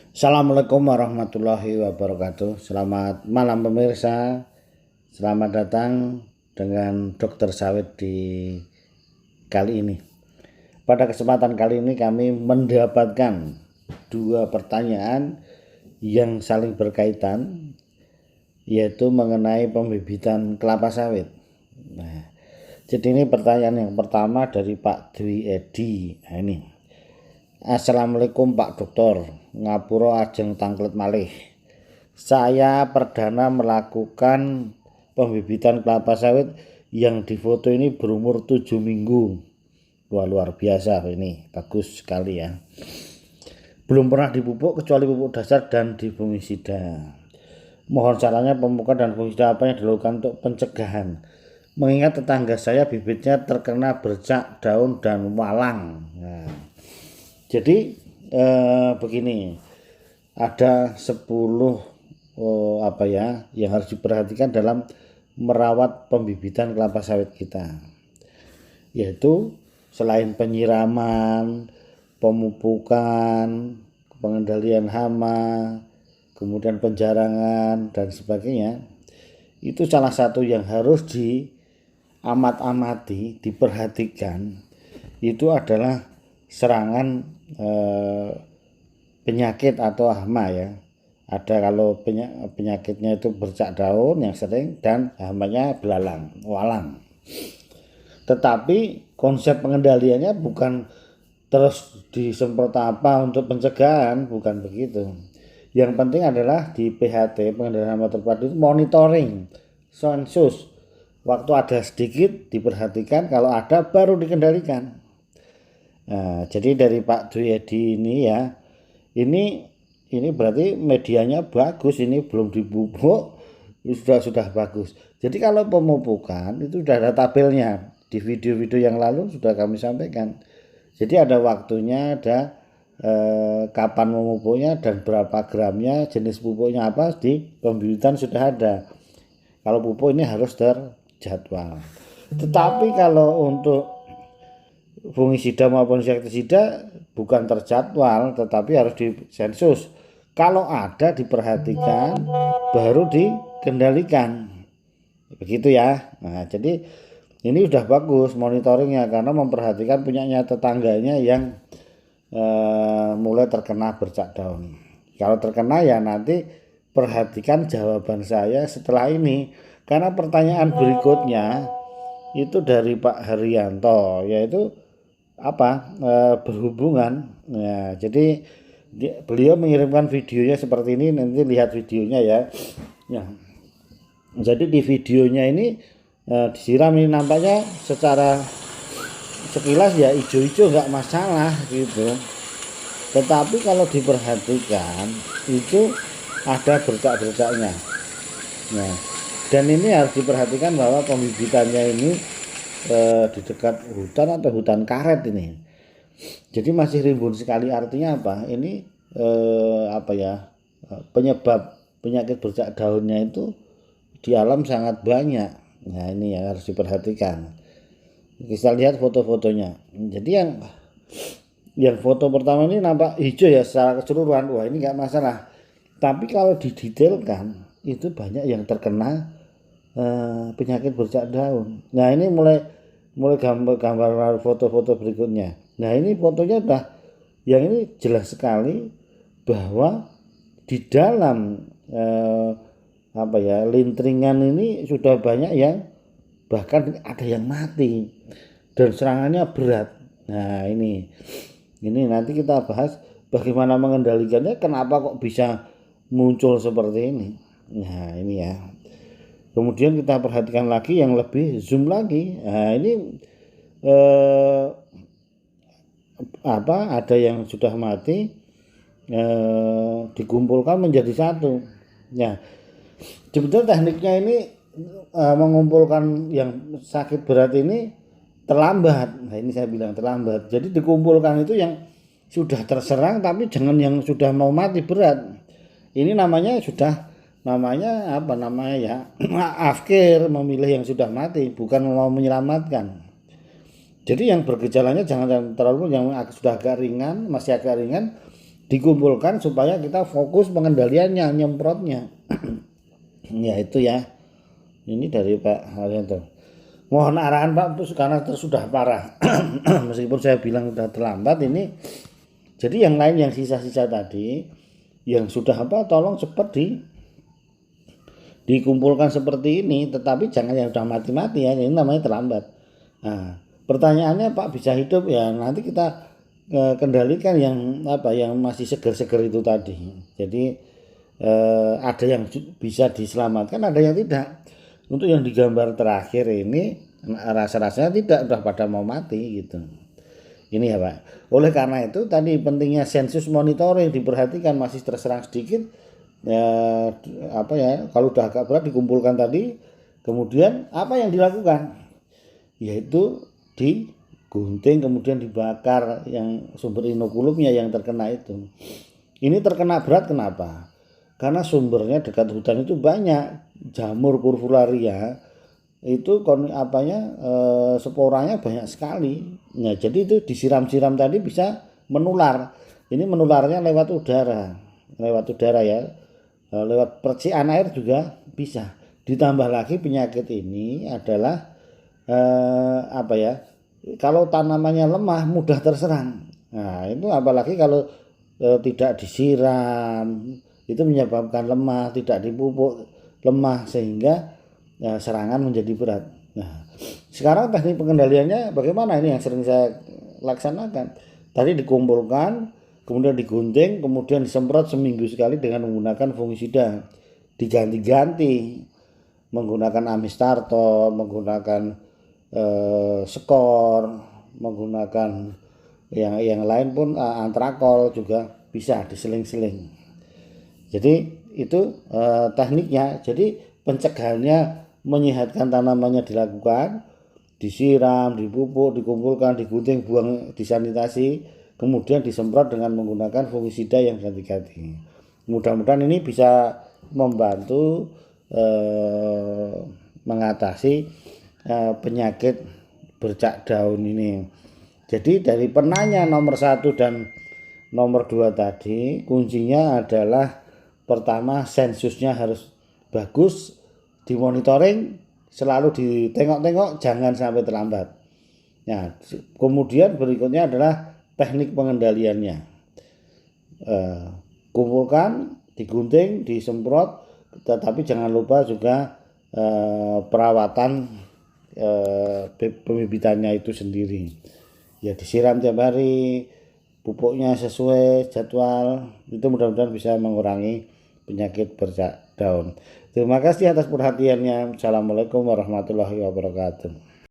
Assalamualaikum warahmatullahi wabarakatuh. Selamat malam pemirsa. Selamat datang dengan Dokter Sawit di kali ini. Pada kesempatan kali ini kami mendapatkan dua pertanyaan yang saling berkaitan, yaitu mengenai pembibitan kelapa sawit. Nah, jadi ini pertanyaan yang pertama dari Pak Dwi Edi. Nah, ini. Assalamualaikum Pak Dokter, ngapura ajeng tangklet malih. Saya perdana melakukan pembibitan kelapa sawit yang difoto ini berumur 7 minggu. Wah, luar biasa ini, bagus sekali ya. Belum pernah dipupuk kecuali pupuk dasar dan fungisida. Mohon sarannya pemupukan dan fungisida apa yang dilakukan untuk pencegahan. Mengingat tetangga saya bibitnya terkena bercak daun dan walang. Nah, jadi begini, ada 10 yang harus diperhatikan dalam merawat pembibitan kelapa sawit kita, yaitu selain penyiraman, pemupukan, pengendalian hama, kemudian penjarangan dan sebagainya, itu salah satu yang harus diamati, diperhatikan, itu adalah serangan penyakit atau hama ya. Ada kalau penyakitnya itu bercak daun yang sering dan hamanya belalang, walang. Tetapi konsep pengendaliannya bukan terus disemprot apa untuk pencegahan, bukan begitu. Yang penting adalah di PHT, pengendalian hama terpadu, monitoring, sensus. Waktu ada sedikit diperhatikan, kalau ada baru dikendalikan. Nah, jadi dari Pak Dwi Edi ini ya, ini berarti medianya bagus, ini belum dipupuk, sudah bagus. Jadi kalau pemupukan itu sudah ada tabelnya, di video-video yang lalu sudah kami sampaikan. Jadi ada waktunya, ada kapan memupuknya dan berapa gramnya, jenis pupuknya apa, di pembibitan sudah ada. Kalau pupuk ini harus terjadwal. Tetapi kalau untuk fungisida maupun insektisida bukan terjadwal, tetapi harus disensus. Kalau ada diperhatikan, baru dikendalikan. Begitu ya. Nah, jadi ini sudah bagus monitoringnya karena memperhatikan punyanya tetangganya yang mulai terkena bercak daun. Kalau terkena ya nanti perhatikan jawaban saya setelah ini. Karena pertanyaan berikutnya itu dari Pak Haryanto, yaitu berhubungan. Nah, jadi beliau mengirimkan videonya seperti ini, nanti lihat videonya ya. Ya. Jadi di videonya ini disiram, ini nampaknya secara sekilas ya hijau-hijau nggak masalah gitu. Tetapi kalau diperhatikan itu ada bercak-bercaknya. Nah, dan ini harus diperhatikan bahwa pembibitannya ini di dekat hutan atau hutan karet ini. Jadi masih rimbun sekali, artinya apa? Ini penyebab penyakit bercak daunnya itu di alam sangat banyak. Nah, ini yang harus diperhatikan. Kita lihat foto-fotonya. Jadi yang foto pertama ini nampak hijau ya secara keseluruhan. Wah, ini nggak masalah. Tapi kalau didetailkan itu banyak yang terkena penyakit bercak daun. Nah, ini mulai gambar foto-foto berikutnya. Nah, ini fotonya udah, yang ini jelas sekali bahwa di dalam lintringan ini sudah banyak yang bahkan ada yang mati dan serangannya berat. Nah, ini nanti kita bahas bagaimana mengendalikannya, kenapa kok bisa muncul seperti ini. Nah, ini ya. Kemudian kita perhatikan lagi yang lebih zoom lagi. Nah, ini ada yang sudah mati dikumpulkan menjadi satu. Nah, sebetulnya tekniknya ini mengumpulkan yang sakit berat ini terlambat. Nah, ini saya bilang terlambat. Jadi dikumpulkan itu yang sudah terserang, tapi jangan yang sudah mau mati berat. Ini namanya afkir, memilih yang sudah mati, bukan mau menyelamatkan. Jadi yang bergejalanya jangan terlalu, yang sudah agak ringan, masih agak ringan, dikumpulkan supaya kita fokus pengendaliannya, nyemprotnya. Ya itu ya. Ini dari Pak Haryanto. Mohon arahan Pak karena sudah parah. Meskipun saya bilang sudah terlambat ini. Jadi yang lain yang sisa-sisa tadi yang sudah tolong cepat dikumpulkan seperti ini, tetapi jangan yang sudah mati-mati ya, ini namanya terlambat. Nah, pertanyaannya Pak bisa hidup ya, nanti kita kendalikan yang yang masih seger-seger itu tadi. Jadi ada yang bisa diselamatkan, ada yang tidak. Untuk yang digambar terakhir ini rasa-rasanya tidak, udah pada mau mati gitu. Ini ya Pak. Oleh karena itu tadi pentingnya sensus monitoring diperhatikan, masih terserang sedikit kalau udah agak berat dikumpulkan tadi, kemudian apa yang dilakukan? Yaitu digunting kemudian dibakar yang sumber inokulumnya yang terkena itu. Ini terkena berat kenapa? Karena sumbernya dekat hutan itu banyak, jamur kurvularia itu sporanya banyak sekali. Nah, jadi itu disiram-siram tadi bisa menular. Ini menularnya lewat udara ya. Lewat percikan air juga bisa. Ditambah lagi penyakit ini adalah kalau tanamannya lemah mudah terserang. Nah, itu apalagi kalau tidak disiram, itu menyebabkan lemah, tidak dipupuk lemah sehingga serangan menjadi berat. Nah, sekarang teknik pengendaliannya bagaimana? Ini yang sering saya laksanakan. Tadi dikumpulkan, kemudian digunting, kemudian disemprot seminggu sekali dengan menggunakan fungisida. Diganti-ganti menggunakan amistarto, menggunakan skor, menggunakan yang lain pun antrakol juga bisa diseling-seling. Jadi itu tekniknya. Jadi pencegahannya menyehatkan tanamannya dilakukan, disiram, dipupuk, dikumpulkan, digunting, buang, disanitasi, kemudian disemprot dengan menggunakan fungisida yang ganti-ganti. Mudah-mudahan ini bisa membantu mengatasi penyakit bercak daun ini. Jadi dari penanya nomor 1 dan nomor 2 tadi, kuncinya adalah pertama sensusnya harus bagus, dimonitoring, selalu ditengok-tengok, jangan sampai terlambat. Nah, kemudian berikutnya adalah teknik pengendaliannya. Kumpulkan, digunting, disemprot, tetapi jangan lupa juga perawatan pembibitannya itu sendiri. Ya disiram tiap hari, pupuknya sesuai jadwal, itu mudah-mudahan bisa mengurangi penyakit bercak daun. Terima kasih atas perhatiannya. Assalamualaikum warahmatullahi wabarakatuh.